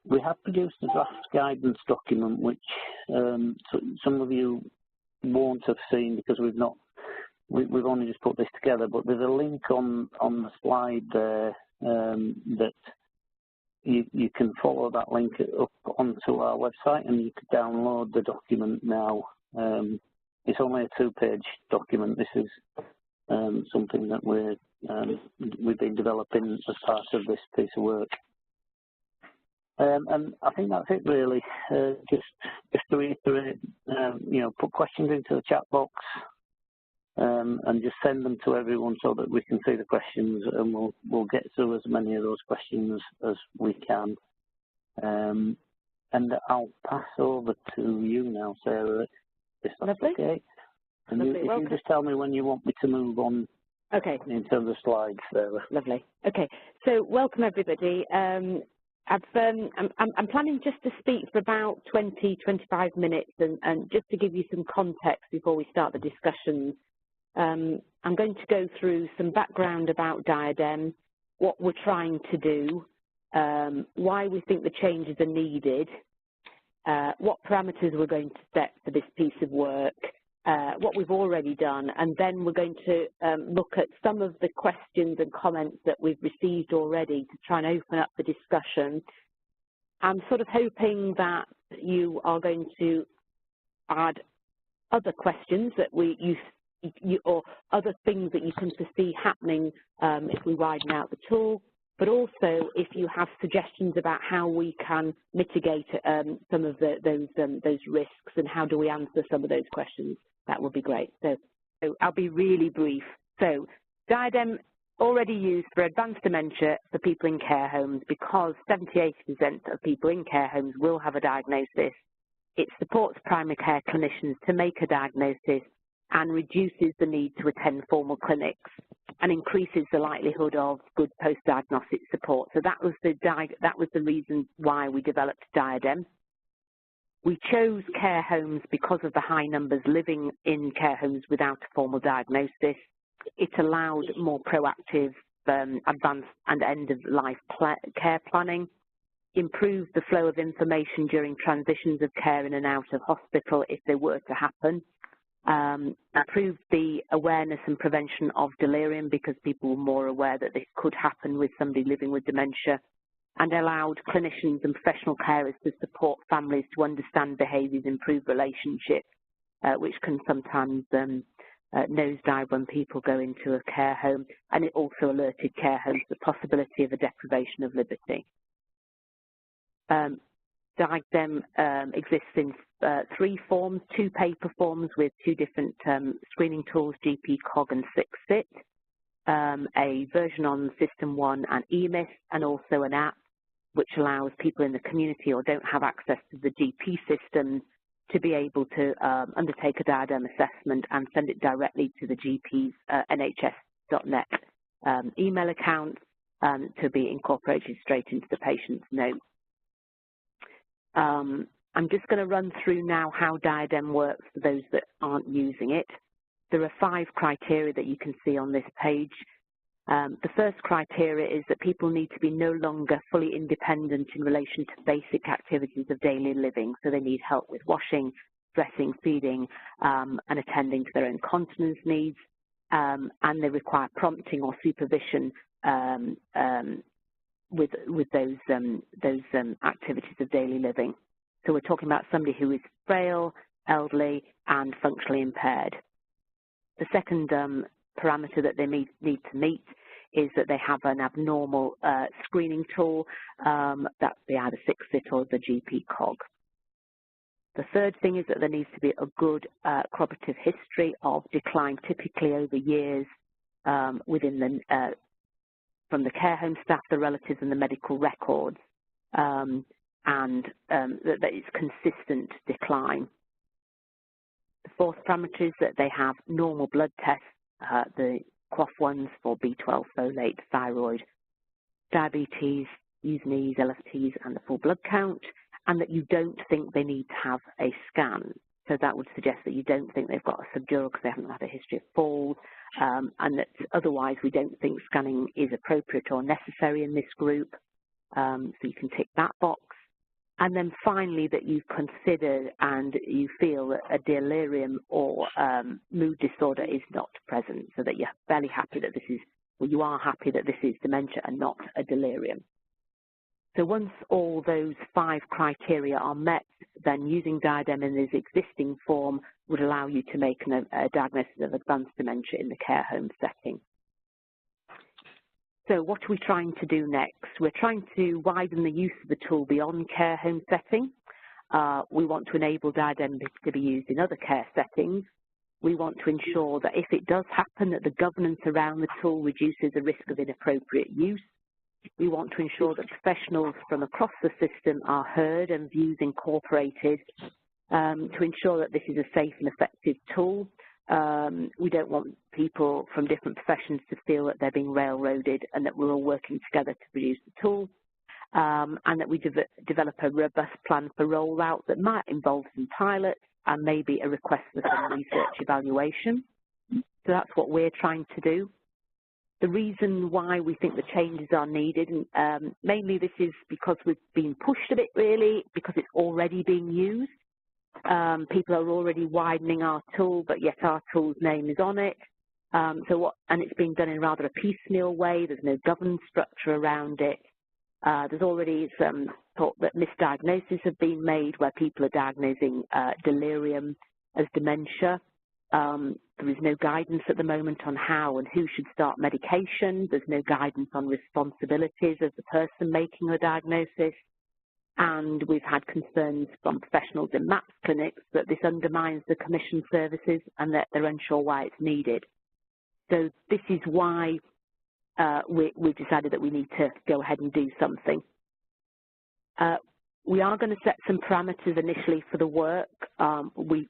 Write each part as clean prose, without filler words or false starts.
we have produced a draft guidance document, which some of you won't have seen because we've only just put this together. But there's a link on the slide there that you can follow that link up onto our website, and you can download the document now. It's only a 2-page document. This is something that we've been developing as part of this piece of work. And I think that's it really. Just to reiterate, put questions into the chat box and just send them to everyone so that we can see the questions, and we'll get through as many of those questions as we can. And I'll pass over to you now, Sarah, if that's okay. And if you just tell me when you want me to move on. Okay. In terms of slides, Sarah. Lovely. Okay. So welcome everybody. I'm planning just to speak for about 20-25 minutes, and just to give you some context before we start the discussions. I'm going to go through some background about DiADeM, what we're trying to do, why we think the changes are needed, what parameters we're going to set for this piece of work, what we've already done, and then we're going to look at some of the questions and comments that we've received already to try and open up the discussion. I'm sort of hoping that you are going to add other questions that or other things that you can foresee happening if we widen out the tool, but also if you have suggestions about how we can mitigate some of those risks, and how do we answer some of those questions, that would be great. So I'll be really brief. So DiADeM already used for advanced dementia for people in care homes, because 70–80% of people in care homes will have a diagnosis. It supports primary care clinicians to make a diagnosis and reduces the need to attend formal clinics, and increases the likelihood of good post-diagnostic support. So that was the reason why we developed DiADeM. We chose care homes because of the high numbers living in care homes without a formal diagnosis. It allowed more proactive, advanced and end-of-life care planning, improved the flow of information during transitions of care in and out of hospital if they were to happen, improved the awareness and prevention of delirium because people were more aware that this could happen with somebody living with dementia, and allowed clinicians and professional carers to support families to understand behaviours, improve relationships, which can sometimes nosedive when people go into a care home. And it also alerted care homes the possibility of a deprivation of liberty. DiADeM exists in 3 forms: 2 paper forms with 2 different screening tools, GP, COG and 6-Sit, a version on System 1 and EMIS, and also an app which allows people in the community or don't have access to the GP system to be able to undertake a DiADeM assessment and send it directly to the GP's nhs.net email account to be incorporated straight into the patient's notes. I'm just going to run through now how DiADeM works for those that aren't using it. There are 5 criteria that you can see on this page. The first criteria is that people need to be no longer fully independent in relation to basic activities of daily living. So they need help with washing, dressing, feeding, and attending to their own continence needs. And they require prompting or supervision with those activities of daily living. So we're talking about somebody who is frail, elderly, and functionally impaired. The second parameter that they need to meet is that they have an abnormal screening tool, that's the either 6-Sit or the GP COG. The third thing is that there needs to be a good corroborative history of decline, typically over years, within the from the care home staff, the relatives, and the medical records, and that it's consistent decline. The fourth parameter is that they have normal blood tests, the QOF ones for B12, folate, thyroid, diabetes, USNEs, LFTs, and the full blood count, and that you don't think they need to have a scan. So that would suggest that you don't think they've got a subdural because they haven't had a history of falls, and that otherwise we don't think scanning is appropriate or necessary in this group. So you can tick that box. And then finally, that you've considered and you feel that a delirium or mood disorder is not present, so that you're fairly happy that this is, or you are happy that this is dementia and not a delirium. So once all those 5 criteria are met, then using DiADeM in its existing form would allow you to make a diagnosis of advanced dementia in the care home setting. So what are we trying to do next? We're trying to widen the use of the tool beyond care home setting. We want to enable DiADeM to be used in other care settings. We want to ensure that if it does happen, that the governance around the tool reduces the risk of inappropriate use. We want to ensure that professionals from across the system are heard and views incorporated to ensure that this is a safe and effective tool. We don't want people from different professions to feel that they're being railroaded, and that we're all working together to produce the tool, and that we develop a robust plan for rollout that might involve some pilots and maybe a request for some research evaluation. So that's what we're trying to do. The reason why we think the changes are needed, mainly this is because we've been pushed a bit, really, because it's already being used. People are already widening our tool, but yet our tool's name is on it. And it's being done in rather a piecemeal way. There's no governance structure around it. There's already some thought that misdiagnoses have been made where people are diagnosing delirium as dementia. There is no guidance at the moment on how and who should start medication. There's no guidance on responsibilities of the person making a diagnosis. And we've had concerns from professionals in MAPS clinics that this undermines the commission services and that they're unsure why it's needed. So this is why we've decided that we need to go ahead and do something. We are going to set some parameters initially for the work. We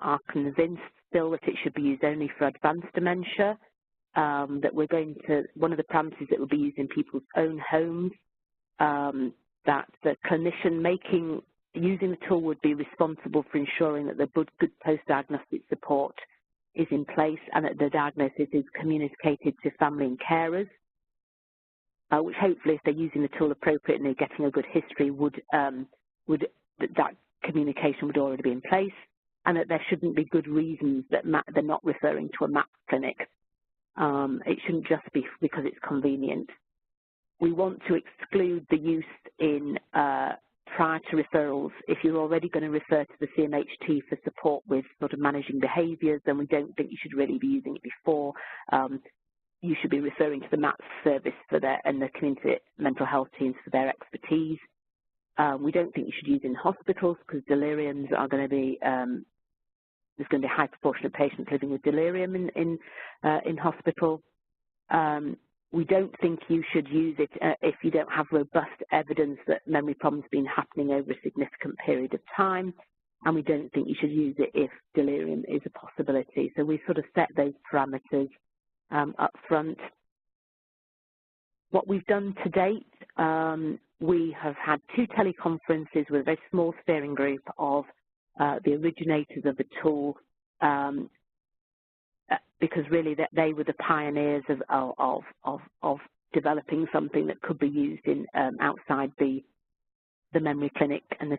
are convinced still that it should be used only for advanced dementia, that we're going to, one of the parameters that will be used in people's own homes, that the clinician using the tool would be responsible for ensuring that the good post-diagnostic support is in place and that the diagnosis is communicated to family and carers, which hopefully, if they're using the tool appropriately and they're getting a good history, that communication would already be in place, and that there shouldn't be good reasons that they're not referring to a MAPS clinic. It shouldn't just be because it's convenient. We want to exclude the use in prior to referrals. If you're already going to refer to the CMHT for support with sort of managing behaviours, then we don't think you should really be using it before. You should be referring to the MAPS service for and the community mental health teams for their expertise. We don't think you should use it in hospitals because deliriums are going to be, there's going to be a high proportion of patients living with delirium in hospital. We don't think you should use it if you don't have robust evidence that memory problems have been happening over a significant period of time, and we don't think you should use it if delirium is a possibility. So we sort of set those parameters up front. What we've done to date, we have had 2 teleconferences with a very small steering group of the originators of the tool, because really they were the pioneers of developing something that could be used in outside the memory clinic and the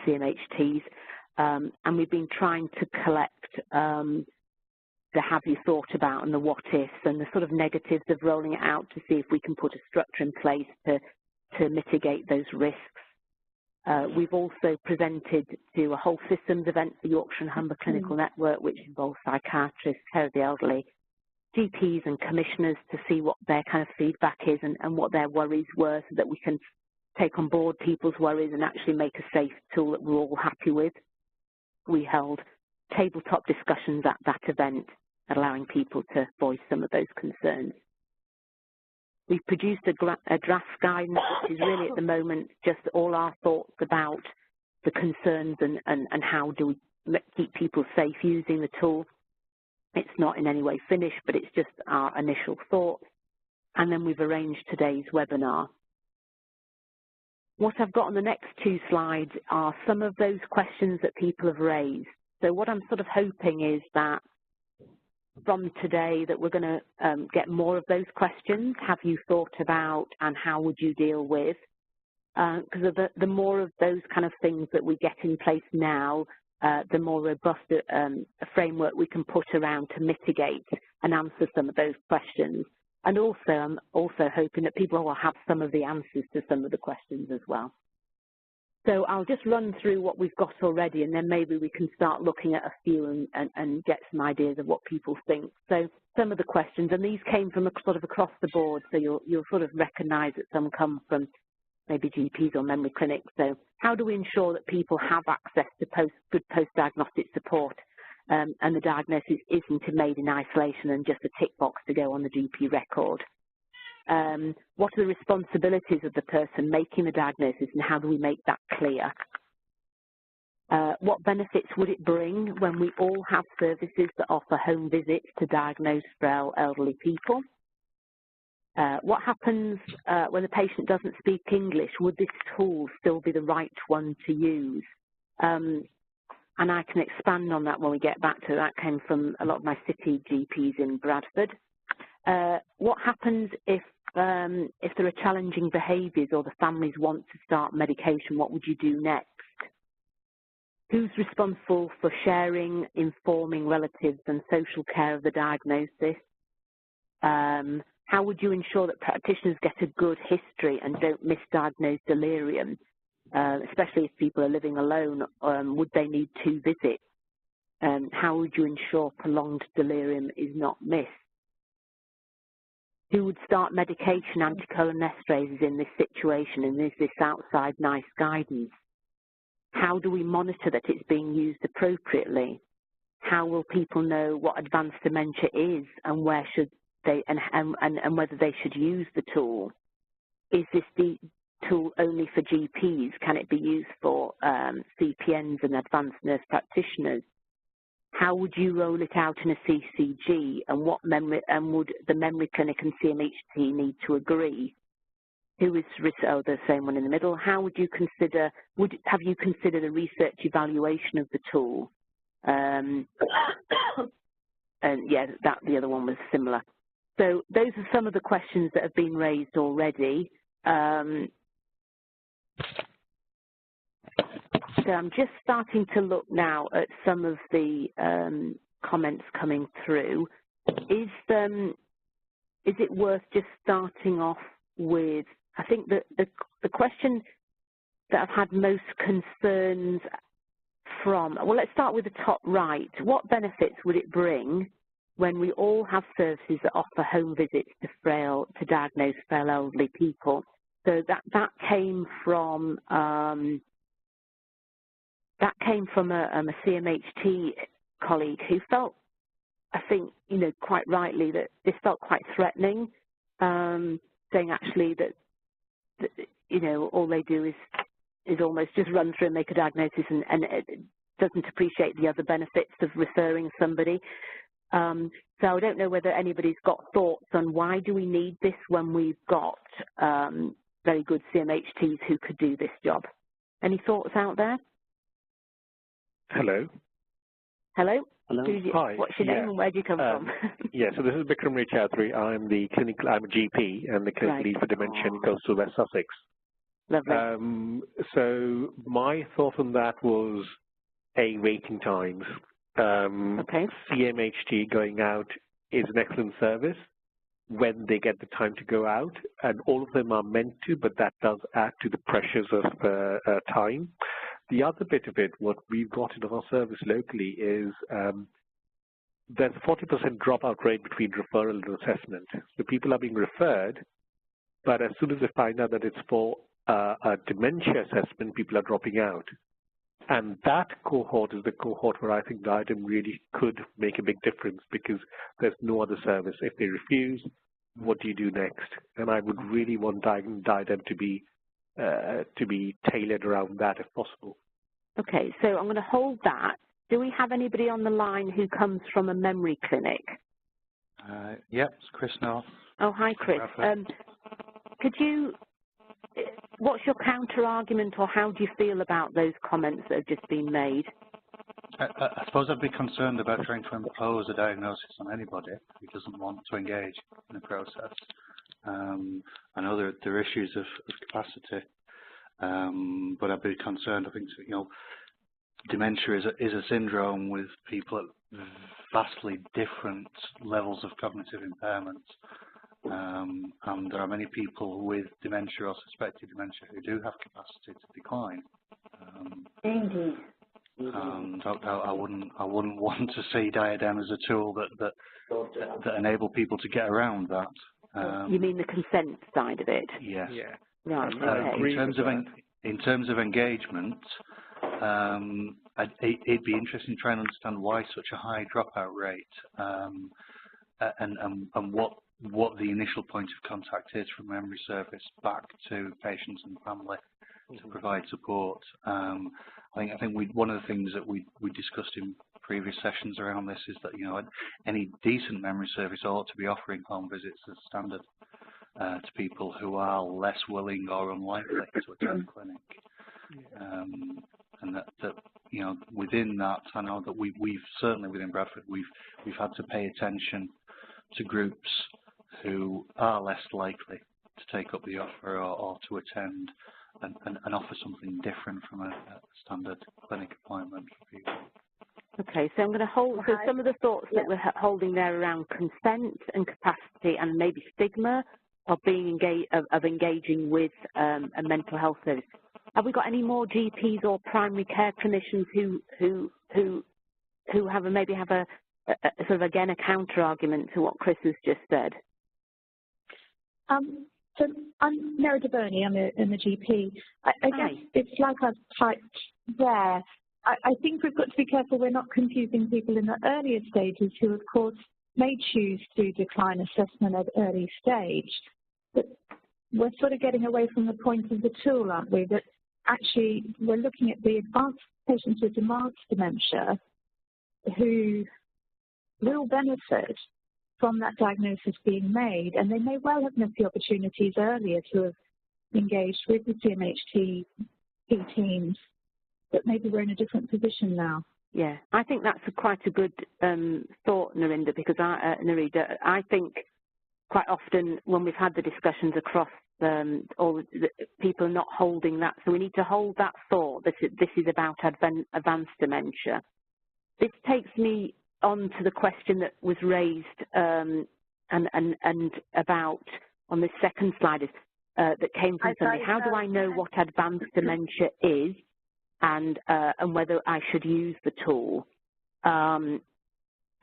CMHTs, and we've been trying to collect the have you thought about and the what ifs and the sort of negatives of rolling it out to see if we can put a structure in place to mitigate those risks. We've also presented to a whole systems event for Yorkshire and Humber Clinical Network, which involves psychiatrists, care of the elderly, GPs and commissioners, to see what their kind of feedback is and what their worries were, so that we can take on board people's worries and actually make a safe tool that we're all happy with. We held tabletop discussions at that event, allowing people to voice some of those concerns. We've produced a draft guidance, which is really at the moment just all our thoughts about the concerns and how do we keep people safe using the tool. It's not in any way finished, but it's just our initial thoughts. And then we've arranged today's webinar. What I've got on the next 2 slides are some of those questions that people have raised. So what I'm sort of hoping is that from today that we're going to get more of those questions. Have you thought about, and how would you deal with? Because the more of those kind of things that we get in place now, the more robust a framework we can put around to mitigate and answer some of those questions. And also, I'm also hoping that people will have some of the answers to some of the questions as well. So I'll just run through what we've got already, and then maybe we can start looking at a few and get some ideas of what people think. So some of the questions, and these came from sort of across the board, so you'll sort of recognise that some come from maybe GPs or memory clinics. So how do we ensure that people have access to good post-diagnostic support and the diagnosis isn't made in isolation and just a tick box to go on the GP record? What are the responsibilities of the person making the diagnosis, and how do we make that clear? What benefits would it bring when we all have services that offer home visits to diagnosed frail elderly people? What happens when the patient doesn't speak English? Would this tool still be the right one to use? And I can expand on that when we get back to that. That came from a lot of my city GPs in Bradford. What happens if there are challenging behaviours or the families want to start medication? What would you do next? Who's responsible for sharing, informing relatives and social care of the diagnosis? How would you ensure that practitioners get a good history and don't misdiagnose delirium, especially if people are living alone? Would they need 2 visits? How would you ensure prolonged delirium is not missed? Who would start medication, anticholinergics in this situation, and is this outside NICE guidance? How do we monitor that it's being used appropriately? How will people know what advanced dementia is and where should they and whether they should use the tool? Is this the tool only for GPs? Can it be used for CPNs and advanced nurse practitioners? How would you roll it out in a CCG, and what memory, and would the memory clinic and CMHT need to agree? Who is, oh, the same one in the middle. How would you consider, have you considered a research evaluation of the tool? And yeah, the other one was similar. So those are some of the questions that have been raised already. So I'm just starting to look now at some of the comments coming through. Is it worth just starting off with, I think that the question that I've had most concerns from, well, let's start with the top right. What benefits would it bring when we all have services that offer home visits to diagnosed frail elderly people? So that came from a CMHT colleague who felt, I think, quite rightly, that this felt quite threatening, saying actually that all they do is almost just run through and make a diagnosis and it doesn't appreciate the other benefits of referring somebody. So I don't know whether anybody's got thoughts on why do we need this when we've got very good CMHTs who could do this job. Any thoughts out there? Hello. Hello. Hello. Hi. What's your name and where do you come from? Yeah, so this is Bikram Chaudhary. I'm a GP and the clinical lead for dementia in coastal West Sussex. Lovely. So my thought on that was waiting times. Okay. CMHT going out is an excellent service when they get the time to go out, and all of them are meant to, but that does add to the pressures of time. The other bit of it, what we've got in our service locally is there's a 40% dropout rate between referral and assessment. So people are being referred, but as soon as they find out that it's for a dementia assessment, people are dropping out. And that cohort is the cohort where I think DiADeM really could make a big difference, because there's no other service. If they refuse, what do you do next? And I would really want DiADeM to be tailored around that if possible. Okay, so I'm going to hold that. Do we have anybody on the line who comes from a memory clinic? Yep, it's Chris now. Oh, hi, Chris. What's your counter argument, or how do you feel about those comments that have just been made? I suppose I'd be concerned about trying to impose a diagnosis on anybody who doesn't want to engage in the process. I know there are issues of capacity, but I'd be concerned. I think, you know, dementia is a syndrome with people at vastly different levels of cognitive impairment. And there are many people with dementia or suspected dementia who do have capacity to decline. Indeed. And I wouldn't want to see DiADeM as a tool that enable people to get around that. You mean the consent side of it? Yes. Yeah. Right. Okay. In terms of engagement, it'd be interesting to try and understand why such a high dropout rate, and what the initial point of contact is from memory service back to patients and family to provide support. I think one of the things that we discussed in previous sessions around this is that, you know, any decent memory service ought to be offering home visits as standard to people who are less willing or unlikely to attend the clinic. And that you know, within that, I know that we've certainly within Bradford we've had to pay attention to groups who are less likely to take up the offer or to attend and offer something different from a standard clinic appointment for people. Okay, so I'm going to hold so some of the thoughts that we're holding there around consent and capacity and maybe stigma of being engaging with a mental health service. Have we got any more GPs or primary care clinicians who maybe have a sort of again a counter argument to what Chris has just said? So I'm Mary DeBurney, I'm a GP. I guess it's like I've typed there. I think we've got to be careful we're not confusing people in the earlier stages who, of course, may choose to decline assessment at early stage. But we're sort of getting away from the point of the tool, aren't we? That actually we're looking at the advanced patients with advanced dementia who will benefit from that diagnosis being made, and they may well have missed the opportunities earlier to have engaged with the CMHT teams, but maybe we're in a different position now. Yeah, I think that's quite a good thought, Narendra, because Narendra, I think quite often when we've had the discussions across all the people are not holding that, so we need to hold that thought that this is about advanced dementia. This takes me on to the question that was raised and about on the second slide is, that came from somebody. How do I know what advanced dementia is and whether I should use the tool? And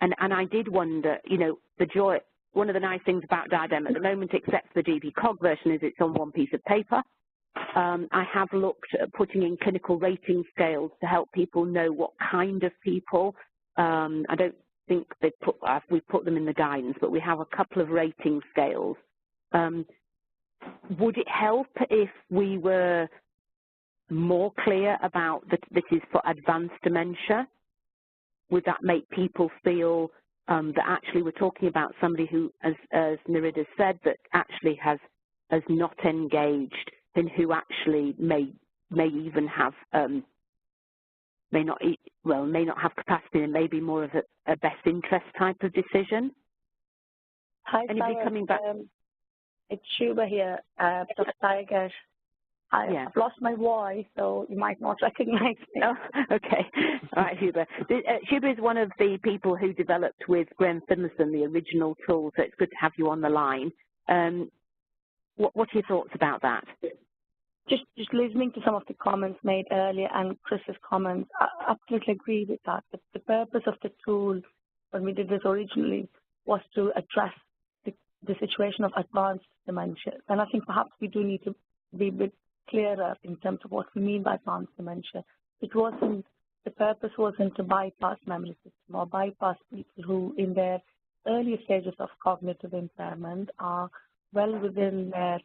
I did wonder, you know, one of the nice things about DiADeM at the moment, except the GP Cog version, is it's on one piece of paper. I have looked at putting in clinical rating scales to help people know what kind of people. I don't think we put them in the guidance, but we have a couple of rating scales. Would it help if we were more clear about that this is for advanced dementia? Would that make people feel that actually we're talking about somebody who, as Narendra said, that actually has not engaged and who actually may even have may not have capacity and may be more of a best interest type of decision? Hi, anybody Sarah, coming back? It's Shuba here, Dr. Tiger. I've lost my voice, so you might not recognize me. Oh, okay. All right, Shuba. Shuba is one of the people who developed with Graham Finlayson the original tool, so it's good to have you on the line. What are your thoughts about that? Just listening to some of the comments made earlier and Chris's comments, I absolutely agree with that. The purpose of the tool when we did this originally was to address the situation of advanced dementia. And I think perhaps we do need to be a bit clearer in terms of what we mean by advanced dementia. The purpose wasn't to bypass memory system or bypass people who in their earlier stages of cognitive impairment are well within their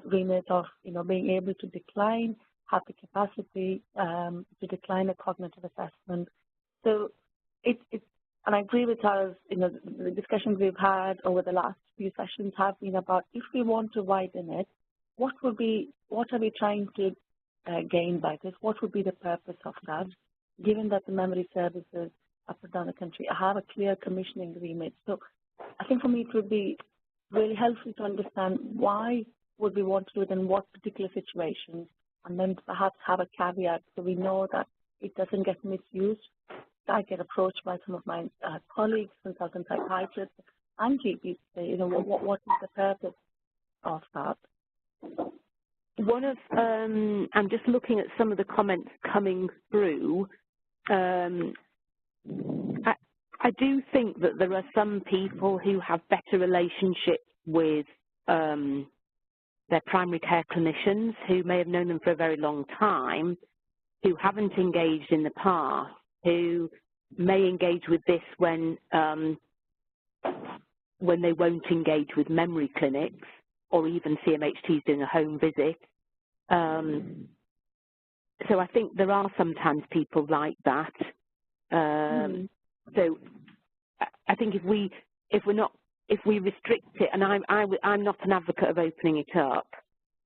remit of, being able to decline, have the capacity to decline a cognitive assessment. So and I agree with us, the discussions we've had over the last few sessions have been about if we want to widen it, what are we trying to gain by this? What would be the purpose of that? given that the memory services up and down the country have a clear commissioning remit. So I think for me it would be really helpful to understand why would we want to do it in what particular situations, and then perhaps have a caveat so we know that it doesn't get misused. I get approached by some of my colleagues, consultant psychiatrists, and GPs to say, you know, what is the purpose of that? One of, I'm just looking at some of the comments coming through. I do think that there are some people who have better relationships with their primary care clinicians who may have known them for a very long time, who haven't engaged in the past, who may engage with this when they won't engage with memory clinics or even CMHTs doing a home visit. So I think there are sometimes people like that. So I think if we restrict it, and I'm not an advocate of opening it up.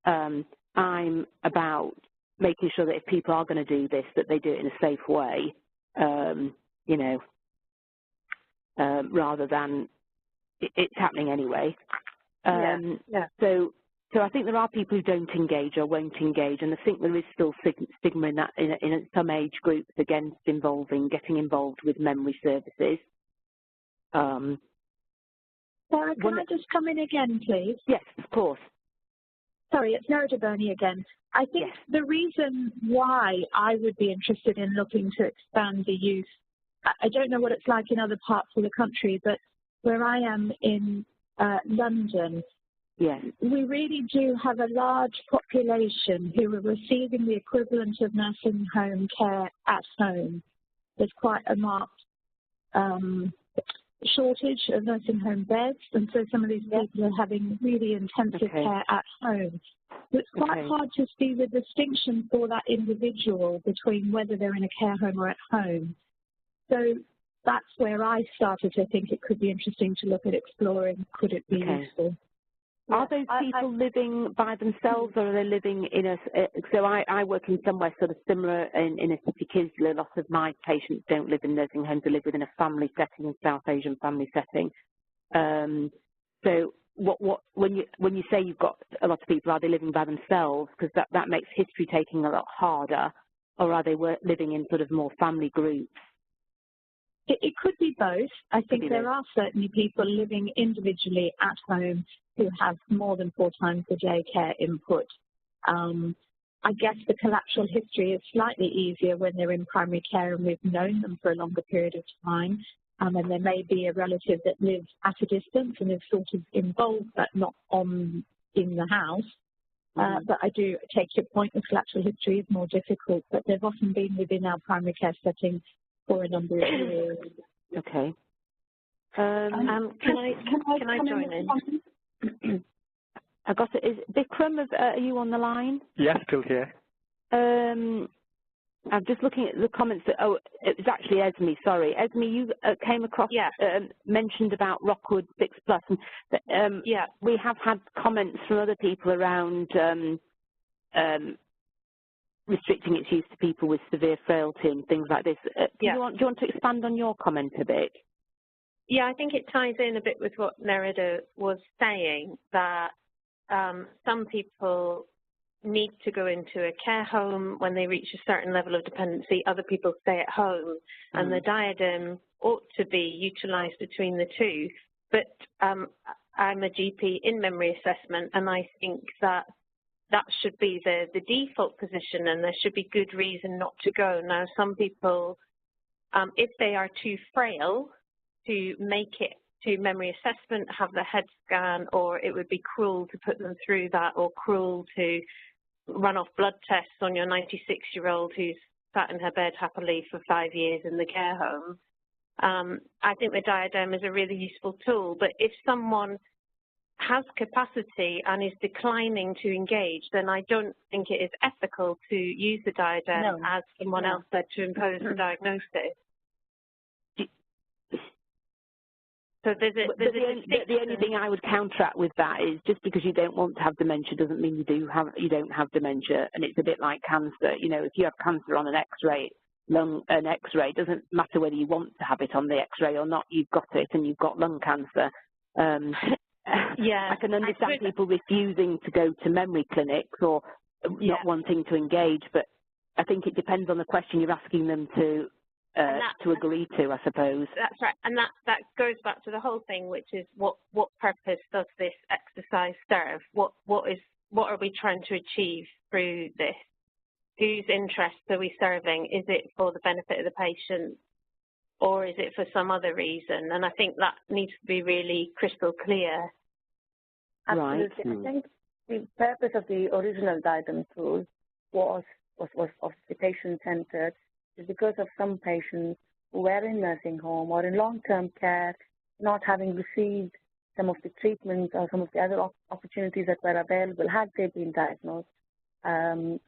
I'm about making sure that if people are going to do this, that they do it in a safe way. You know, rather than it's happening anyway. So I think there are people who don't engage or won't engage, and I think there is still stigma in that in some age groups against getting involved with memory services. Sarah, can I just come in again, please? Yes, of course. Sorry, it's Bernie again. I think the reason why I would be interested in looking to expand the use, I don't know what it's like in other parts of the country, but where I am in London, we really do have a large population who are receiving the equivalent of nursing home care at home. There's quite a marked shortage of nursing home beds, and so some of these people are having really intensive care at home. So it's quite hard to see the distinction for that individual between whether they're in a care home or at home. So that's where I started to think it could be interesting to look at exploring, could it be useful. Are those people living by themselves, or are they living in a, so I work in somewhere sort of similar in a city kids. A lot of my patients don't live in nursing homes, they live within a family setting, a South Asian family setting. So when you say you've got a lot of people, are they living by themselves? Because that makes history taking a lot harder, or are they living in sort of more family groups? It could be both. I think there are certainly people living individually at home who have more than 4 times a day care input. I guess the collateral history is slightly easier when they're in primary care and we've known them for a longer period of time. And there may be a relative that lives at a distance and is sort of involved but not in the house. But I do take your point, the collateral history is more difficult, but they've often been within our primary care setting for a number of years. Okay. Can I join in? I got it. Is Bikram, are you on the line? Yes, still here. I'm just looking at the comments. It was actually Esme, sorry. Esme, you came across, mentioned about Rockwood 6+. And, we have had comments from other people around restricting its use to people with severe frailty and things like this. Do you want to expand on your comment a bit? Yeah, I think it ties in a bit with what Nerida was saying, that some people need to go into a care home when they reach a certain level of dependency. Other people stay at home, and the DiADeM ought to be utilised between the two. But I'm a GP in memory assessment, and I think that should be the default position, and there should be good reason not to go. Now, some people, if they are too frail to make it to memory assessment, have the head scan, or it would be cruel to put them through that, or cruel to run off blood tests on your 96-year-old who's sat in her bed happily for 5 years in the care home. I think the DiADeM is a really useful tool, but if someone has capacity and is declining to engage, then I don't think it is ethical to use the DiADeM as someone else said, to impose the diagnosis. So the only thing I would counteract with that is just because you don't want to have dementia doesn't mean you don't have dementia, and it's a bit like cancer. You know, if you have cancer on an X-ray, an X-ray. It doesn't matter whether you want to have it on the X-ray or not. You've got it, and you've got lung cancer. Yeah, I can understand people refusing to go to memory clinics or not wanting to engage, but I think it depends on the question you're asking them to agree to, I suppose. That's right, and that goes back to the whole thing, which is what purpose does this exercise serve? What are we trying to achieve through this? Whose interests are we serving? Is it for the benefit of the patient, or is it for some other reason? And I think that needs to be really crystal clear. Absolutely. Right. I think the purpose of the original DiADeM tool was obviously patient-centered, is because of some patients who were in nursing home or in long-term care, not having received some of the treatments or some of the other opportunities that were available had they been diagnosed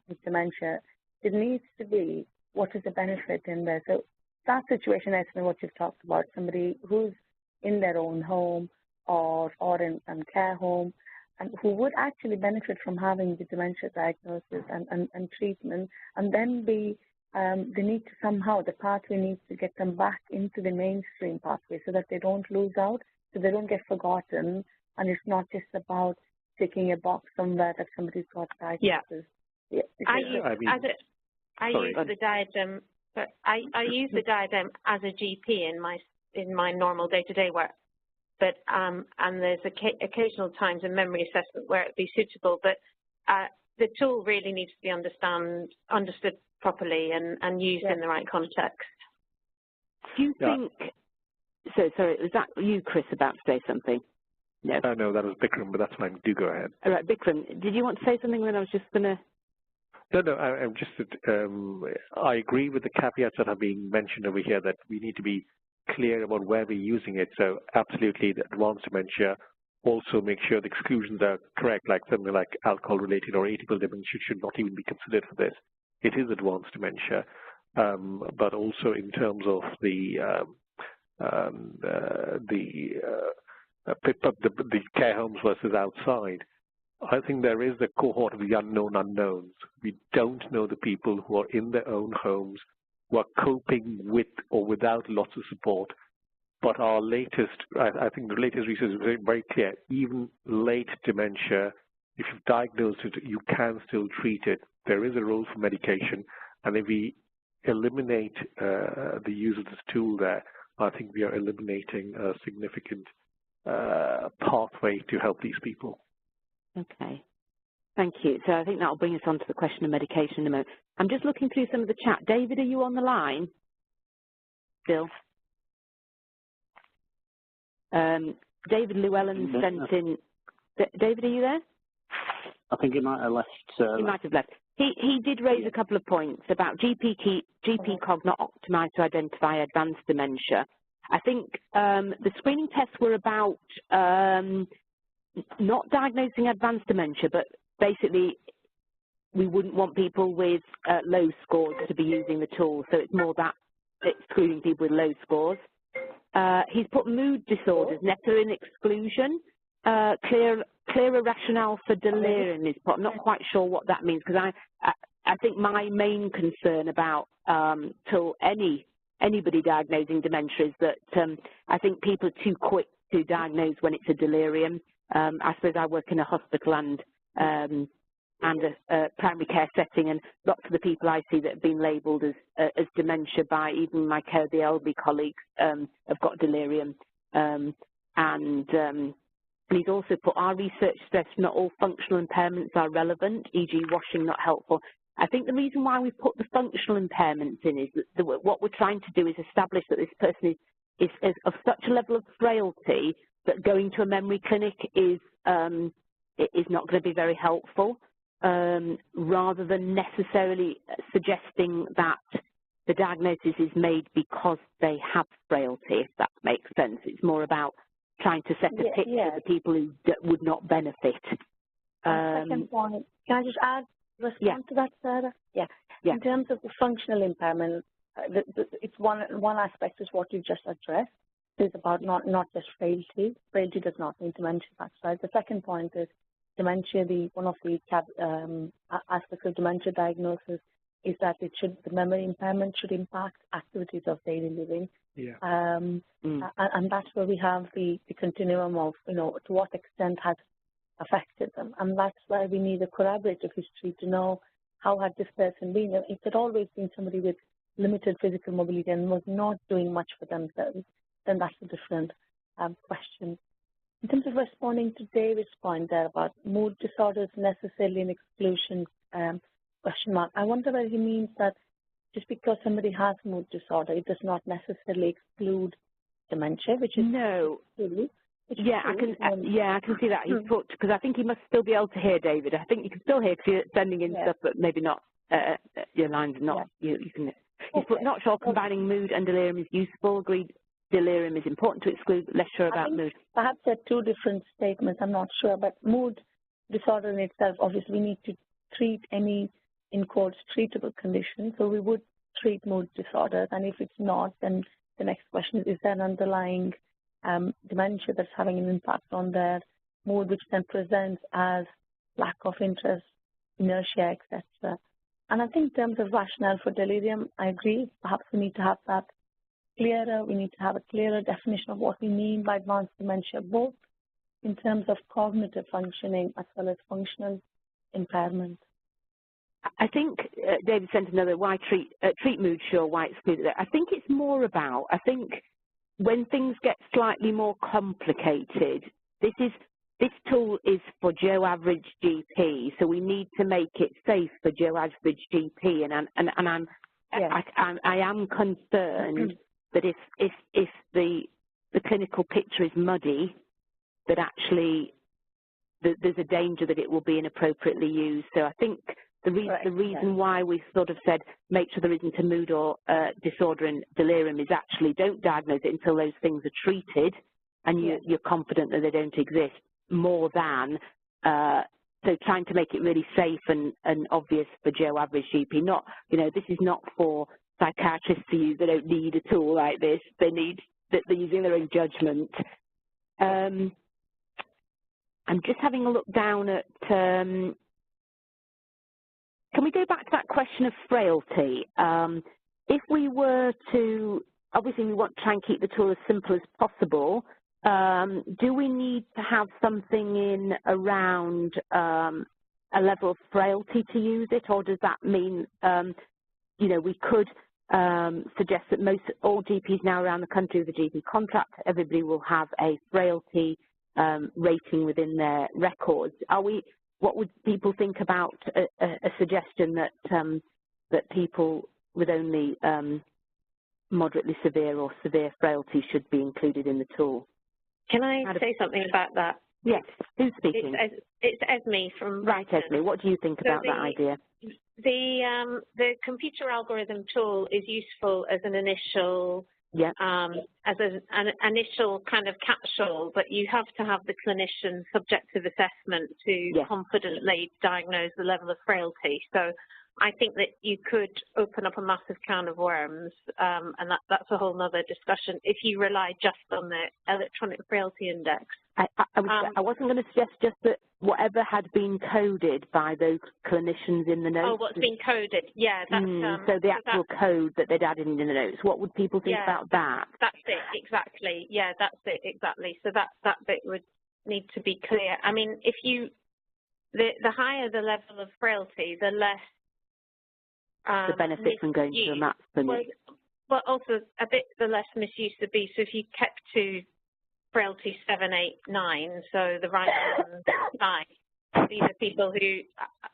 with dementia. It needs to be what is the benefit in there. So that situation is what you've talked about, somebody who's in their own home or in care home, and who would actually benefit from having the dementia diagnosis and treatment, and then they need to somehow, the pathway needs to get them back into the mainstream pathway so that they don't lose out, so they don't get forgotten, and it's not just about ticking a box somewhere that somebody's got diagnosis. Yeah. I use the DiADeM, but I use the DiADeM as a GP in my normal day-to-day work. But and there's occasional times in memory assessment where it'd be suitable, but the tool really needs to be understood properly and used in the right context. Do you think? So sorry, was that you, Chris, about to say something? No. No, that was Bikram, but that's fine. Do go ahead. All right, Bikram, did you want to say something? Then I was just going to. No, I'm just. I agree with the caveats that have been mentioned over here that we need to be clear about where we're using it. So absolutely, the advanced dementia. Also, make sure the exclusions are correct, like something like alcohol-related or atypical dementia should not even be considered for this. It is advanced dementia, but also in terms of the care homes versus outside. I think there is a cohort of the unknown unknowns. We don't know the people who are in their own homes, who are coping with or without lots of support. But our latest, I think the latest research is very, very clear. Even late dementia, if you've diagnosed it, you can still treat it. There is a role for medication. And if we eliminate the use of this tool there, I think we are eliminating a significant pathway to help these people. Okay. Thank you. So I think that will bring us on to the question of medication in a moment. I'm just looking through some of the chat. David, are you on the line still? David Llewellyn sent in. David, are you there? I think he might have left. He might have left. He did raise a couple of points about GP cog not optimised to identify advanced dementia. I think the screening tests were about not diagnosing advanced dementia, but basically we wouldn't want people with low scores to be using the tool. So it's more that it's screening people with low scores. He's put mood disorders, necessary exclusion, clearer rationale for delirium is put. I'm not quite sure what that means, because I think my main concern about anybody diagnosing dementia is that I think people are too quick to diagnose when it's a delirium. I suppose I work in a hospital and a primary care setting, and lots of the people I see that have been labelled as dementia by even my care of the elderly colleagues have got delirium. And he's also put, our research says not all functional impairments are relevant, e.g. washing not helpful. I think the reason why we put the functional impairments in is that what we're trying to do is establish that this person is of such a level of frailty that going to a memory clinic is not going to be very helpful, rather than necessarily suggesting that the diagnosis is made because they have frailty, if that makes sense. It's more about trying to set a picture of the people who would not benefit. Second point, can I just respond to that, Sarah? Yeah. In terms of the functional impairment, it's one aspect is what you just addressed. It's about not just frailty. Frailty does not mean dementia, that's right. The second point is dementia. One of the aspects of dementia diagnosis is that the memory impairment should impact activities of daily living. Yeah. And that's where we have the continuum of, to what extent has affected them. And that's why we need a collaborative history to know how had this person been. If it had always been somebody with limited physical mobility and was not doing much for themselves, then that's a different question. In terms of responding to David's point there about mood disorders necessarily an exclusion question mark, I wonder whether he means that just because somebody has mood disorder, it does not necessarily exclude dementia, which is true. Yeah, I can see that. He's put, because I think he must still be able to hear, David. I think you can still hear because you're sending in stuff, but maybe not, your lines are not, you can. He's put, not sure combining mood and delirium is useful. Agreed, delirium is important to exclude, less sure about mood. Perhaps there are two different statements, I'm not sure, but mood disorder in itself, obviously we need to treat any, in quotes, treatable condition. So we would treat mood disorders, and if it's not, then the next question is there an underlying dementia that's having an impact on their mood, which then presents as lack of interest, inertia, etc. And I think in terms of rationale for delirium, I agree. Perhaps we need to have that clearer. We need to have a clearer definition of what we mean by advanced dementia, both in terms of cognitive functioning as well as functional impairment. I think David sent another, why treat mood, sure, why exclude it. I think it's more about, I think when things get slightly more complicated, this tool is for Joe Average GP, so we need to make it safe for Joe Average GP, I am concerned that if the clinical picture is muddy, that actually there's a danger that it will be inappropriately used. So I think the reason why we sort of said make sure there isn't a mood or disorder in delirium is actually don't diagnose it until those things are treated and you're confident that they don't exist, more than so trying to make it really safe and obvious for Joe Average GP. Not, this is not for psychiatrists to use. They don't need a tool like this. They need that they're using their own judgment. I'm just having a look down at. Can we go back to that question of frailty? If we were to, obviously we want to try and keep the tool as simple as possible, do we need to have something in around a level of frailty to use it, or does that mean, we could suggest that all GPs now around the country with a GP contract, everybody will have a frailty rating within their records. What would people think about a suggestion that people with only moderately severe or severe frailty should be included in the tool? Can I say something about that? Yes. Who's speaking? It's Esme from. Right, Esme. What do you think about that idea? The computer algorithm tool is useful as an initial. As an initial kind of capsule, but you have to have the clinician's subjective assessment to confidently diagnose the level of frailty. So I think that you could open up a massive can of worms, and that's a whole other discussion if you rely just on the electronic frailty index. I wasn't going to suggest just that whatever had been coded by those clinicians in the notes. Oh, what's been coded? Yeah, that's so the actual code that they'd added in the notes. What would people think about that? That's it, exactly. Yeah, that's it, exactly. So that bit would need to be clear. I mean, if the higher the level of frailty, the less the benefit from going to a MAP clinic. Well, also a bit the less misuse would be. So if you kept to frailty 7, 8, 9, so the right hand side, these are people who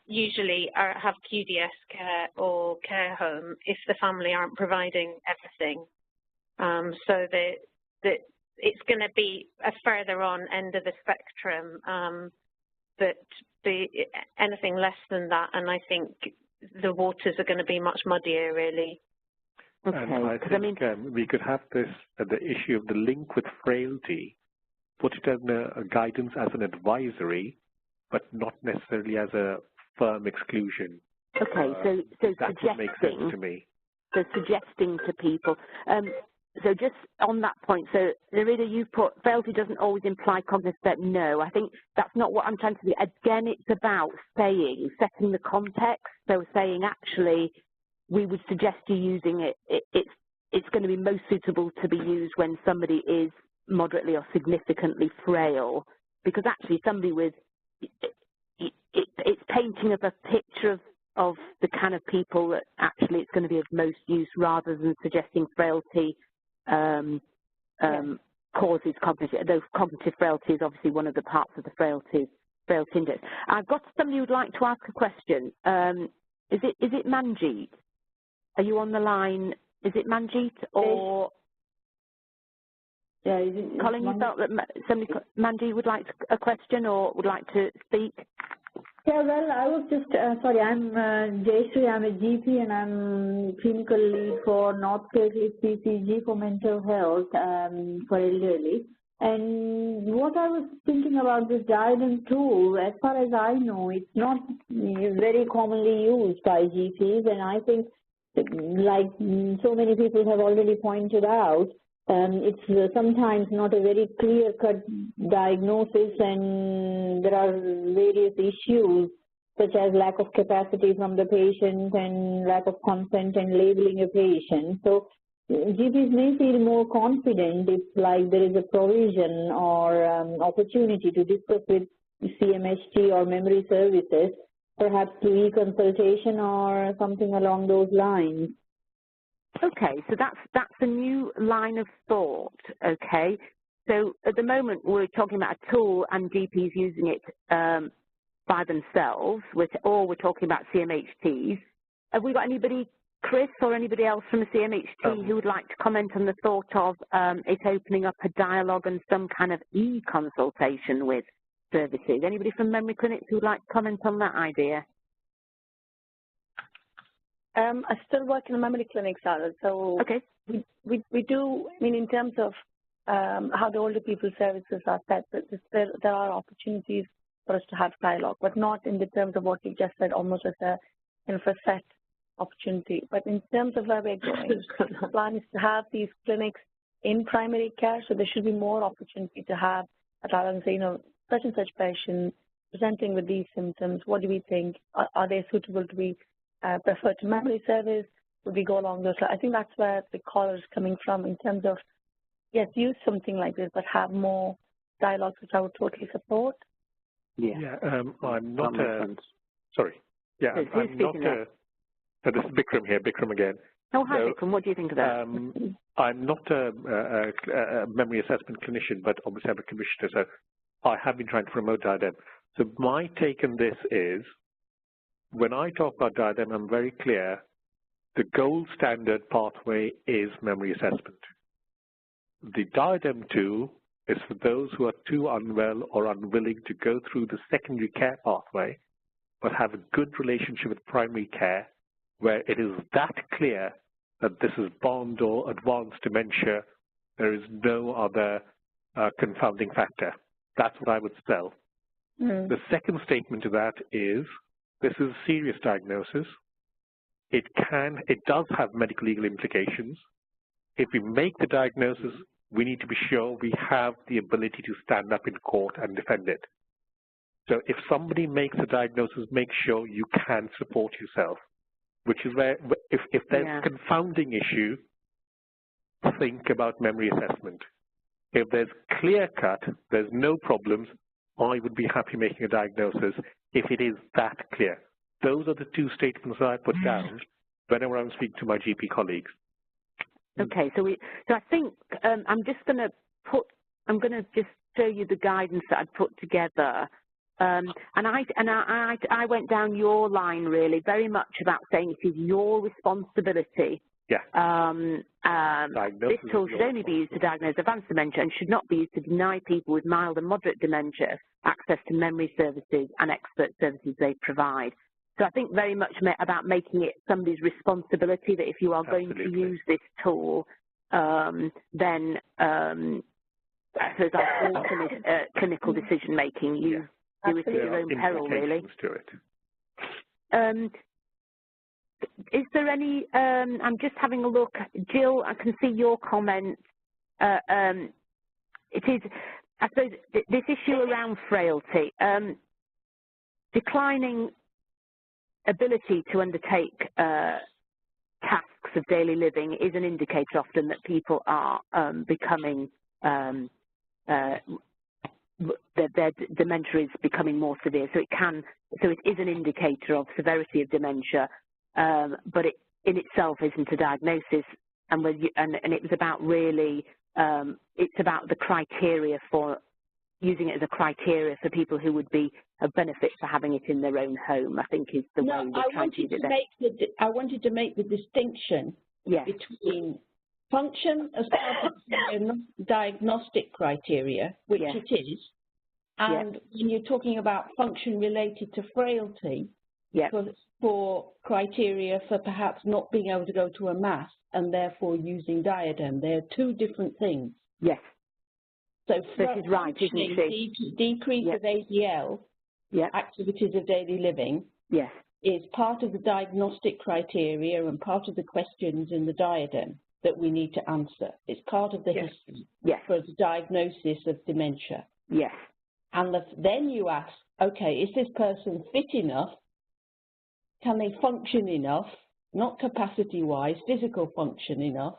usually have QDS care or care home if the family aren't providing everything. So that it's going to be a further on end of the spectrum, but anything less than that, and I think the waters are going to be much muddier, really. Okay. And I think we could have the issue of the link with frailty, put it as a guidance as an advisory, but not necessarily as a firm exclusion. Okay, so that would make sense to me. So suggesting to people. So just on that point, so Nerida, you put frailty doesn't always imply cognitive debt. No, I think that's not what I'm trying to do. Again, it's about setting the context. So saying actually, we would suggest you using it. It's going to be most suitable to be used when somebody is moderately or significantly frail, because actually somebody with it's painting of a picture of the kind of people that actually it's going to be of most use, rather than suggesting frailty causes cognitive. Though cognitive frailty is obviously one of the parts of the frailty index. I've got somebody who'd like to ask a question. Is it Manjeet? Are you on the line? Is it Manjeet or? Yeah, Colin, you felt that Manjeet would like a question or would like to speak? Yeah, well, I was just, sorry, I'm Jayashree, I'm a GP and I'm clinical lead for North Kirkley PCG for mental health for elderly. And what I was thinking about this DiADeM tool, as far as I know, it's not very commonly used by GPs, and I think, like so many people have already pointed out, it's sometimes not a very clear-cut diagnosis, and there are various issues such as lack of capacity from the patient and lack of consent and labeling a patient. So GPs may feel more confident if like there is a provision or opportunity to discuss with CMHT or memory services, perhaps through e-consultation or something along those lines. Okay, so that's a new line of thought, okay? So at the moment we're talking about a tool and GPs using it by themselves, or we're talking about CMHTs. Have we got anybody, Chris, or anybody else from the CMHT who would like to comment on the thought of it opening up a dialogue and some kind of e-consultation with services? Anybody from memory clinics who would like to comment on that idea? I still work in a memory clinic, Sarah, so okay. we do, I mean, in terms of how the older people services are set, there are opportunities for us to have dialogue, but not in the terms of what you just said, almost as a set opportunity. But in terms of where we're going, the plan is to have these clinics in primary care, so there should be more opportunity to have a dialogue and say, you know, such and such patient presenting with these symptoms, what do we think? Are they suitable to be preferred to memory service? Would we go along those lines? I think that's where the caller is coming from in terms of, yes, use something like this, but have more dialogues, which I would totally support. Yeah, I'm not sorry. Yeah, I'm not this is Bikram here, Bikram again. Oh, hi, Bikram. What do you think of that? I'm not a memory assessment clinician, but obviously I'm a commissioner, so I have been trying to promote DiADeM. So my take on this is, when I talk about DiADeM, I'm very clear, the gold standard pathway is memory assessment. The DiADeM tool is for those who are too unwell or unwilling to go through the secondary care pathway, but have a good relationship with primary care, where it is that clear that this is bond or advanced dementia. There is no other confounding factor. That's what I would sell. The second statement to that is, this is a serious diagnosis. It does have medical legal implications. If we make the diagnosis, we need to be sure we have the ability to stand up in court and defend it. So if somebody makes a diagnosis, make sure you can support yourself, which is where, if there's a confounding issue, think about memory assessment. If there's clear cut, there's no problems, I would be happy making a diagnosis if it is that clear. Those are the two statements that I put down whenever I'm speaking to my GP colleagues. Okay, so I think I'm going to just show you the guidance that I'd put together, and I went down your line really, very much about saying it is your responsibility. Yeah. This tool should only be used to diagnose advanced dementia and should not be used to deny people with mild and moderate dementia access to memory services and expert services they provide. So I think very much about making it somebody's responsibility that if you are going to use this tool, then there's ultimate clinical decision making. You do it at your own peril, really. To it. Is there any? I'm just having a look, Jill. I can see your comments. It is, I suppose, this issue around frailty, declining ability to undertake of daily living is an indicator often that people are becoming, their dementia is becoming more severe. So it is an indicator of severity of dementia, but it in itself isn't a diagnosis. And it was about really, it's about the criteria for using it as a criteria for people who would be of benefit for having it in their own home, I think is the way we're trying to use it there. I wanted to make the distinction between function as part of the diagnostic criteria, which it is, and when you're talking about function related to frailty, for criteria for perhaps not being able to go to a mass and therefore using DiADeM. They're two different things. Yes. So this is right, isn't it? Decrease of ADL, activities of daily living, is part of the diagnostic criteria and part of the questions in the DiADeM that we need to answer. It's part of the history for the diagnosis of dementia. Yes. And then you ask, okay, is this person fit enough? Can they function enough, not capacity-wise, physical function enough,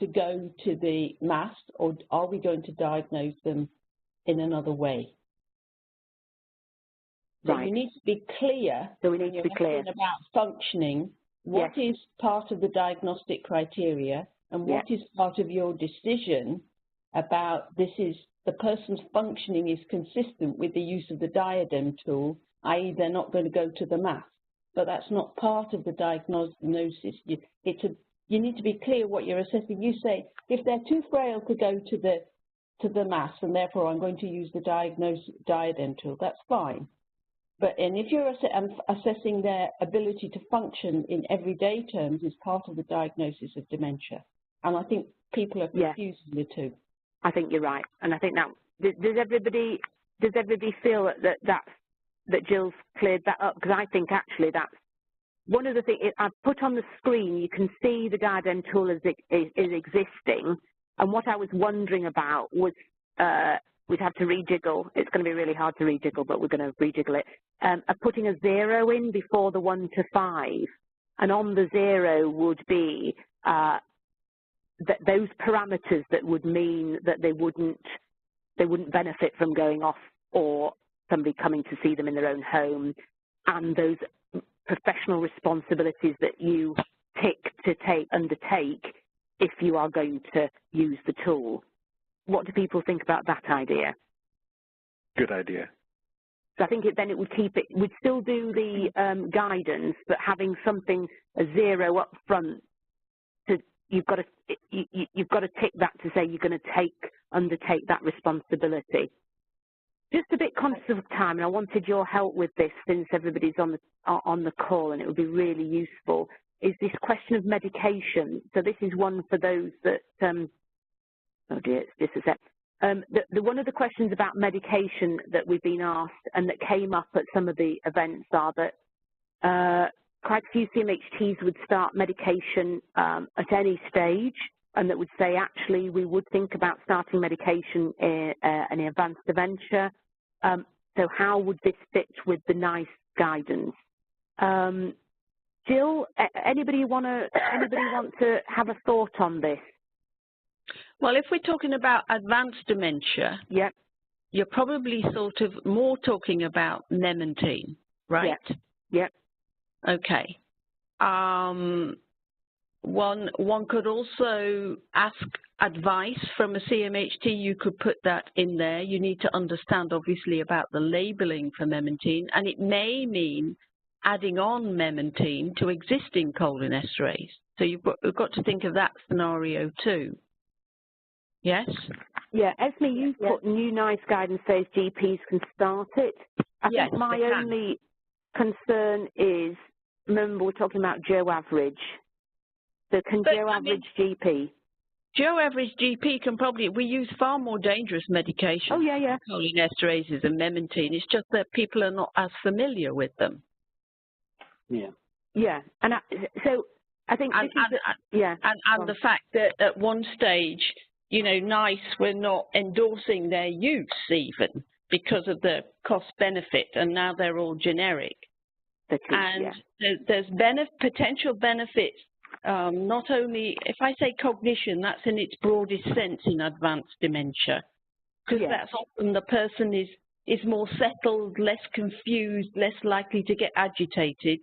to go to the mass, or are we going to diagnose them in another way? So you need to be clear. So we need to be clear about functioning. What is part of the diagnostic criteria, and what is part of your decision about this is the person's functioning is consistent with the use of the DiADeM tool, i.e. they're not going to go to the mass. But that's not part of the diagnosis. You need to be clear what you're assessing. You say, if they're too frail to go to the mass, and therefore I'm going to use the DiADeM tool, that's fine. And if you're assessing their ability to function in everyday terms is part of the diagnosis of dementia. And I think people are confusing the two. I think you're right. And I think that, does everybody feel that Jill's cleared that up? Because I think actually that's one of the things I've put on the screen. You can see the DiADeM tool is existing, and what I was wondering about was we'd have to rejiggle. It's going to be really hard to rejiggle, but we're going to rejiggle it. Of putting a 0 in before the 1 to 5, and on the 0 would be those parameters that would mean that they wouldn't benefit from going off or somebody coming to see them in their own home, and those professional responsibilities that you undertake if you are going to use the tool. What do people think about that idea? Good idea. So I think then it would keep it, we'd still do the guidance, but having something, a 0 up front, you've got to tick that to say you're going to undertake that responsibility. Just a bit conscious of time, and I wanted your help with this since everybody's on the call, and it would be really useful, is this question of medication. So this is one for those that, oh dear, it's just a sec. One of the questions about medication that we've been asked and that came up at some of the events are that quite a few CMHTs would start medication at any stage, and that would say, actually, we would think about starting medication in advanced dementia. So how would this fit with the NICE guidance? Jill, anybody want to have a thought on this? Well, if we're talking about advanced dementia, you're probably sort of more talking about memantine, right? Yep. Okay. One could also ask advice from a CMHT. You could put that in there. You need to understand, obviously, about the labeling for memantine, and it may mean adding on memantine to existing cholinesterase. So you've got to think of that scenario too. Yes? Yeah, Esme, you've put new NICE guidance says GPs can start it. I think my only concern is, remember we're talking about Joe Average. So can Joe Average GP? Joe Average GP can probably, we use far more dangerous medications. Oh, yeah. Cholinesterases and memantine. It's just that people are not as familiar with them. Yeah. And so I think and the fact that at one stage, you know, NICE were not endorsing their use even because of the cost benefit, and now they're all generic. There's potential benefits not only, if I say cognition, that's in its broadest sense in advanced dementia, because that's often the person is more settled, less confused, less likely to get agitated.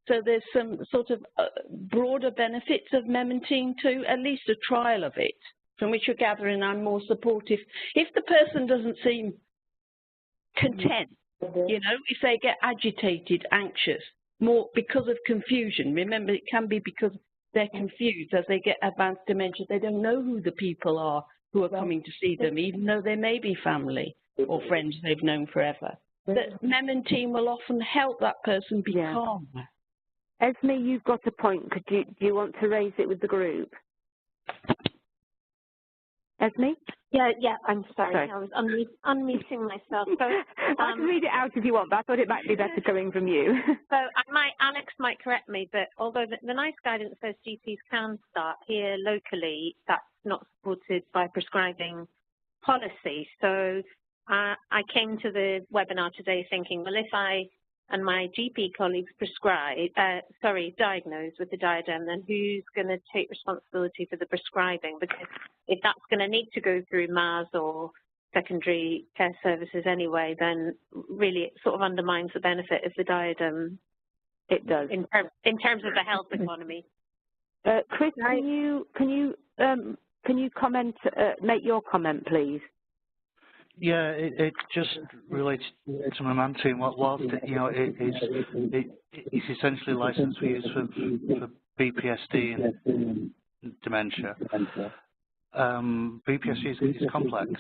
So there's some sort of broader benefits of memantine too, at least a trial of it, from which you're gathering I'm more supportive. If the person doesn't seem content, you know, if they get agitated, anxious, more because of confusion. Remember, it can be because they're confused as they get advanced dementia. They don't know who the people are who are coming to see them, even though they may be family or friends they've known forever. That memantine will often help that person be calmer. Esme, you've got a point. Do you want to raise it with the group? Esme? Yeah, I'm sorry. I was unmuting myself. So, I can read it out if you want, but I thought it might be better coming from you. So Alex might correct me, but although the NICE guidance says GPs can start here locally, that's not supported by prescribing policy. So I came to the webinar today thinking, well, if I and my GP colleagues diagnose with the DiADeM, then who's going to take responsibility for the prescribing? Because if that's going to need to go through MAS or secondary care services anyway, then really it sort of undermines the benefit of the DiADeM. It does. In terms of the health economy. Chris, can you comment? Make your comment, please. Yeah, it just relates to memantine. Whilst it's essentially licensed for use for BPSD and dementia. BPSD is complex.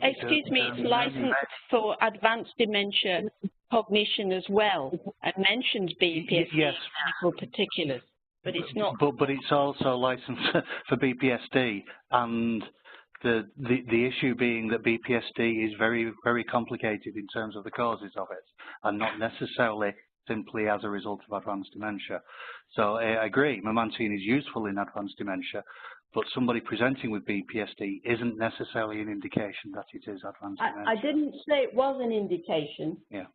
Excuse me, it's licensed for advanced dementia cognition as well, and mentions BPSD in medical particulars, but it's not. But it's also licensed for BPSD, and the issue being that BPSD is very, very complicated in terms of the causes of it, and not necessarily simply as a result of advanced dementia. So I agree, memantine is useful in advanced dementia, but somebody presenting with BPSD isn't necessarily an indication that it is advanced dementia. I didn't say it was an indication. Yeah.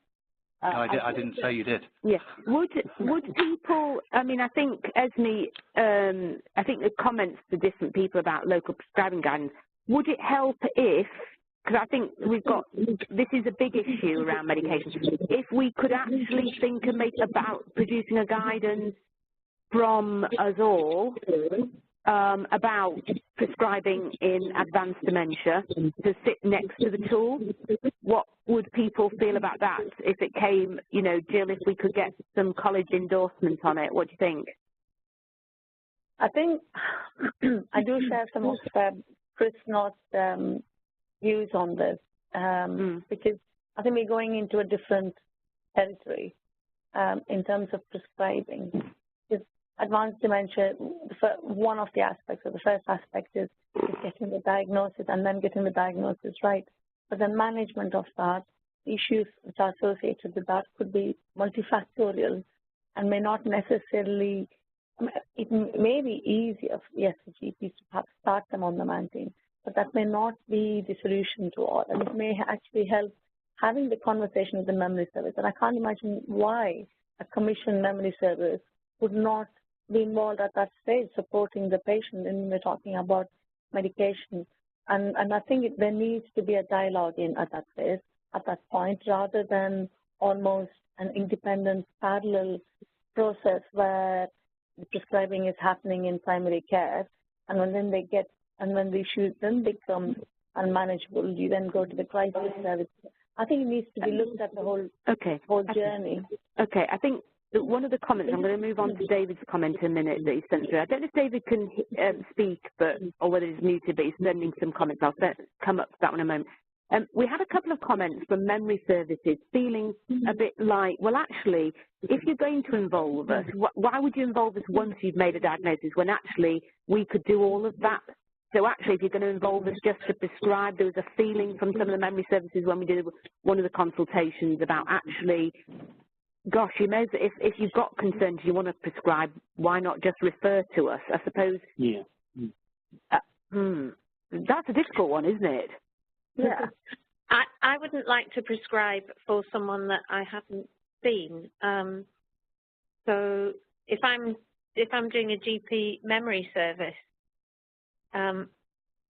No, I didn't say you did. Yes. Would people, I mean, I think, Esme, I think the comments to different people about local prescribing guidance, would it help if, because I think this is a big issue around medication, if we could actually think about producing a guidance from us all about prescribing in advanced dementia to sit next to the tool? What would people feel about that if it came, you know, Jill, if we could get some college endorsement on it? What do you think? I think I do share some of Chris North's views on this because I think we're going into a different territory in terms of prescribing. Advanced dementia, one of the aspects, or the first aspect is getting the diagnosis and then getting the diagnosis right. But the management of that, issues which are associated with that could be multifactorial and may not necessarily, it may be easier, yes, for GPs to perhaps start them on the memantine, but that may not be the solution to all. And it may actually help having the conversation with the memory service. And I can't imagine why a commissioned memory service would not be involved at that stage, supporting the patient when we're talking about medication. And I think there needs to be a dialogue at that phase, at that point, rather than almost an independent parallel process where the prescribing is happening in primary care, and when the issue then becomes unmanageable, you then go to the crisis service. I think it needs to be looked at the whole journey. Okay, I think one of the comments, I'm going to move on to David's comment in a minute that he sent through. I don't know if David can speak, or whether he's muted, but he's sending some comments. I'll come up to that one in a moment. We had a couple of comments from memory services feeling a bit like, well, actually, if you're going to involve us, why would you involve us once you've made a diagnosis when actually we could do all of that? So actually, if you're going to involve us just to prescribe, there was a feeling from some of the memory services when we did one of the consultations about actually, gosh, you may, if you've got concerns you want to prescribe, why not just refer to us? I suppose. Yeah. That's a difficult one, isn't it? Yeah. I wouldn't like to prescribe for someone that I haven't seen. So if I'm if I'm doing a GP memory service,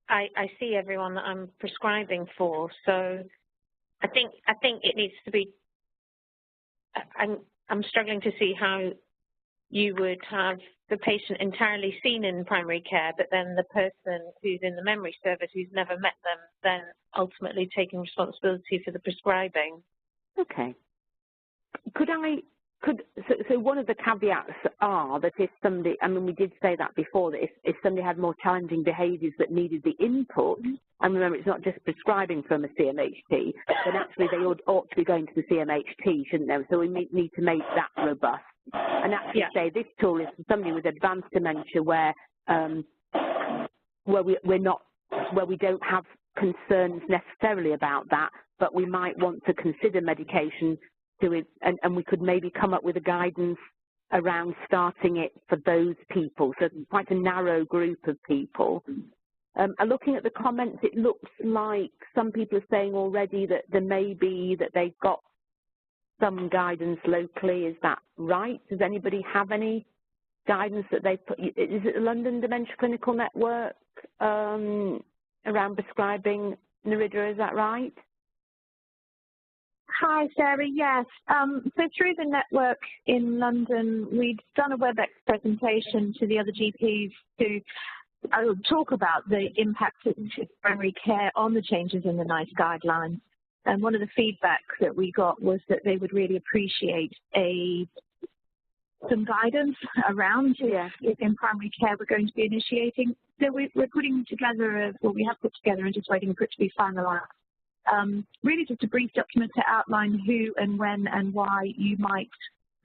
I see everyone that I'm prescribing for. So I think it needs to be. I'm struggling to see how you would have the patient entirely seen in primary care, but then the person who's in the memory service who's never met them then ultimately taking responsibility for the prescribing. Okay. So one of the caveats are that if somebody, I mean, we did say that before, that if somebody had more challenging behaviours that needed the input, and remember, it's not just prescribing from a CMHT, then actually they ought to be going to the CMHT, shouldn't they? So we need to make that robust. And actually say this tool is for somebody with advanced dementia where we don't have concerns necessarily about that, but we might want to consider medication to it, and we could maybe come up with a guidance around starting it for those people. So quite a narrow group of people. Looking at the comments, it looks like some people are saying already that there may be that they've got some guidance locally. Is that right? Does anybody have any guidance that they've put? Is it the London Dementia Clinical Network around prescribing Narida? Is that right? Hi, Sarah. Yes. So through the network in London, we'd done a WebEx presentation to the other GPs to talk about the impact of primary care on the changes in the NICE guidelines. And one of the feedback that we got was that they would really appreciate some guidance around if in primary care we're going to be initiating. So we're putting together, we have put together and just waiting for it to be finalised. Really just a brief document to outline who and when and why you might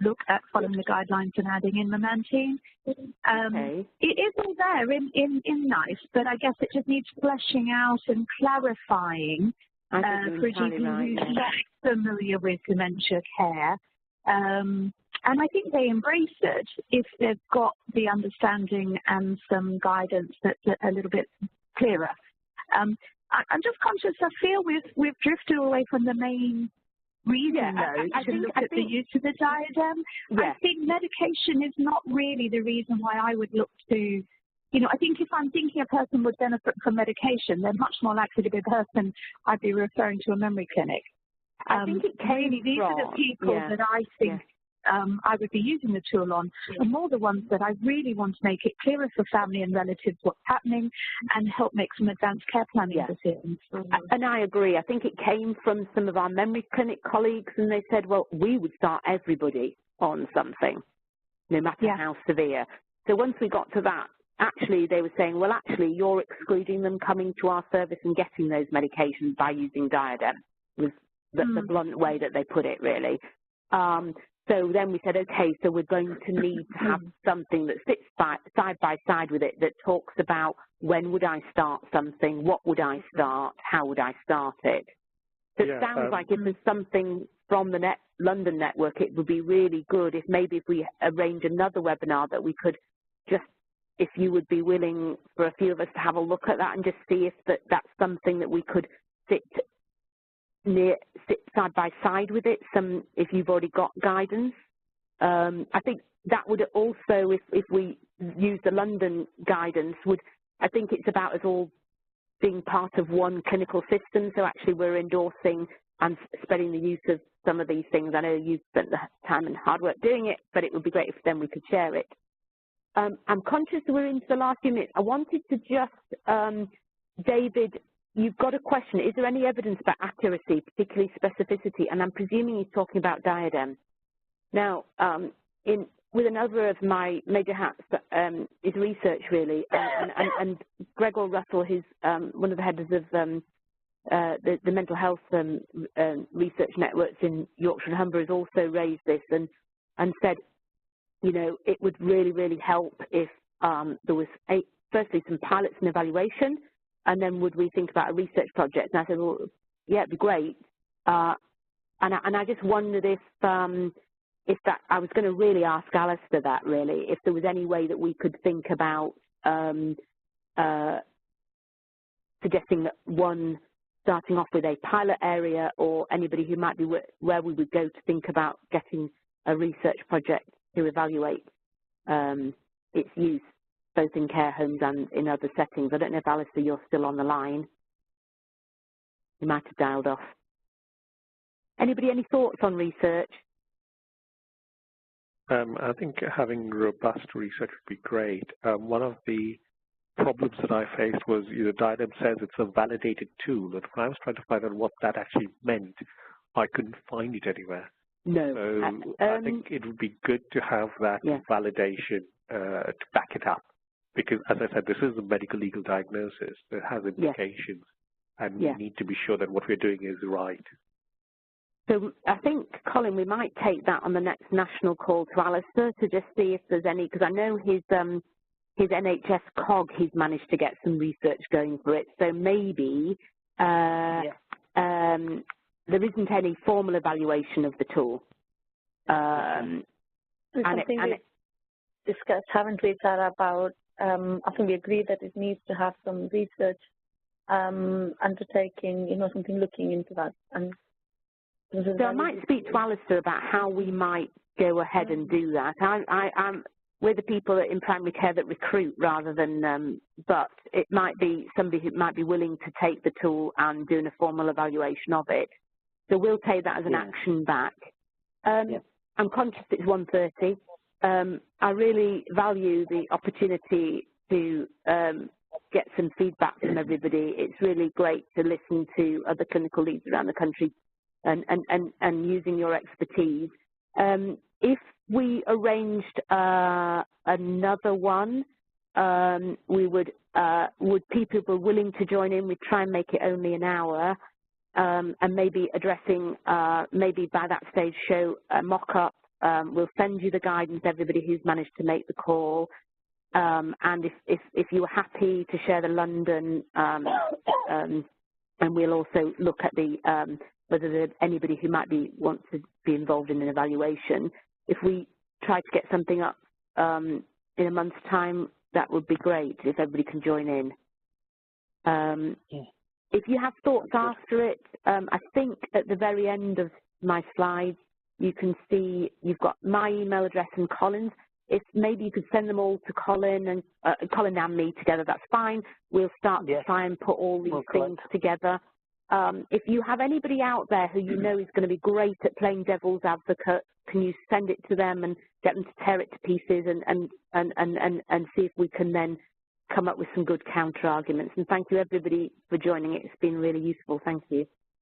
look at following the guidelines and adding in memantine. It is all there in NICE, but I guess it just needs fleshing out and clarifying for a GP who's not familiar with dementia care. And I think they embrace it if they've got the understanding and some guidance that's a little bit clearer. I'm just conscious, I feel we've drifted away from the main reason, to look at the use of the DiADeM. I think medication is not really the reason why I would look to, I think if I'm thinking a person would benefit from medication, they're much more likely to be a person I'd be referring to a memory clinic. I think it came these are the people that I think I would be using the tool on, and more the ones that I really want to make it clearer for family and relatives what's happening and help make some advanced care planning decisions. And I agree. I think it came from some of our memory clinic colleagues, and they said, well, we would start everybody on something, no matter how severe. So once we got to that, actually they were saying, well, actually you're excluding them coming to our service and getting those medications by using DiADeM, was the blunt way that they put it, really. So then we said, okay, so we're going to need to have something that sits side by side with it, that talks about when would I start something, what would I start, how would I start it. So it sounds like if there's something from the London network, it would be really good if maybe if we arrange another webinar that we could just, if you would be willing for a few of us to have a look at that and just see if that's something that we could sit side by side with it, if you've already got guidance. I think that would also, if we use the London guidance, I think it's about us all being part of one clinical system, so actually we're endorsing and spreading the use of some of these things. I know you've spent the time and hard work doing it, but it would be great if then we could share it. I'm conscious that we're into the last few minutes. I wanted to just, David, you've got a question. Is there any evidence about accuracy, particularly specificity? And I'm presuming he's talking about DiADeM. Now, with another of my major hats is research, really. And Gregor Russell, who's one of the heads of the mental health research networks in Yorkshire and Humber, has also raised this and said, it would really, really help if there was, firstly, some pilots and evaluation, and then would we think about a research project? And I said, well, yeah, it'd be great. And I just wondered if that, I was going to really ask Alistair that, really, if there was any way that we could think about suggesting that one, starting off with a pilot area, or anybody who might be where we would go to think about getting a research project to evaluate its use, both in care homes and in other settings. I don't know if, Alistair, you're still on the line. You might have dialed off. Anybody, any thoughts on research? I think having robust research would be great. One of the problems that I faced was, DiADeM says it's a validated tool, and when I was trying to find out what that actually meant, I couldn't find it anywhere. No. So I think it would be good to have that validation to back it up, because, as I said, this is a medical legal diagnosis that has implications, and we need to be sure that what we're doing is right. So I think, Colin, we might take that on the next national call to Alistair to just see if there's any, because I know his NHS COG, he's managed to get some research going for it. So maybe there isn't any formal evaluation of the tool. Something we discussed, haven't we, Sarah, about, I think we agree that it needs to have some research undertaking, something looking into that. And so I might speak to Alistair about how we might go ahead and do that. We're the people in primary care that recruit rather than, but it might be somebody who might be willing to take the tool and doing a formal evaluation of it. So we'll take that as an action back. I'm conscious it's 1:30. I really value the opportunity to get some feedback from everybody. It's really great to listen to other clinical leads around the country and using your expertise. If we arranged another one, we would people who are willing to join in, we'd try and make it only an hour, and maybe addressing, maybe by that stage show a mock-up. We'll send you the guidance, everybody who's managed to make the call. And if you were happy to share the London, and we'll also look at the whether there's anybody who might want to be involved in an evaluation. If we try to get something up in a month's time, that would be great if everybody can join in. If you have thoughts after it, I think at the very end of my slides, you can see you've got my email address and Colin's. If maybe you could send them all to Colin and me together, that's fine. We'll start to try and put all these things together. If you have anybody out there who you know is going to be great at playing devil's advocate, can you send it to them and get them to tear it to pieces and see if we can then come up with some good counter arguments? And thank you everybody for joining it. It's been really useful. Thank you.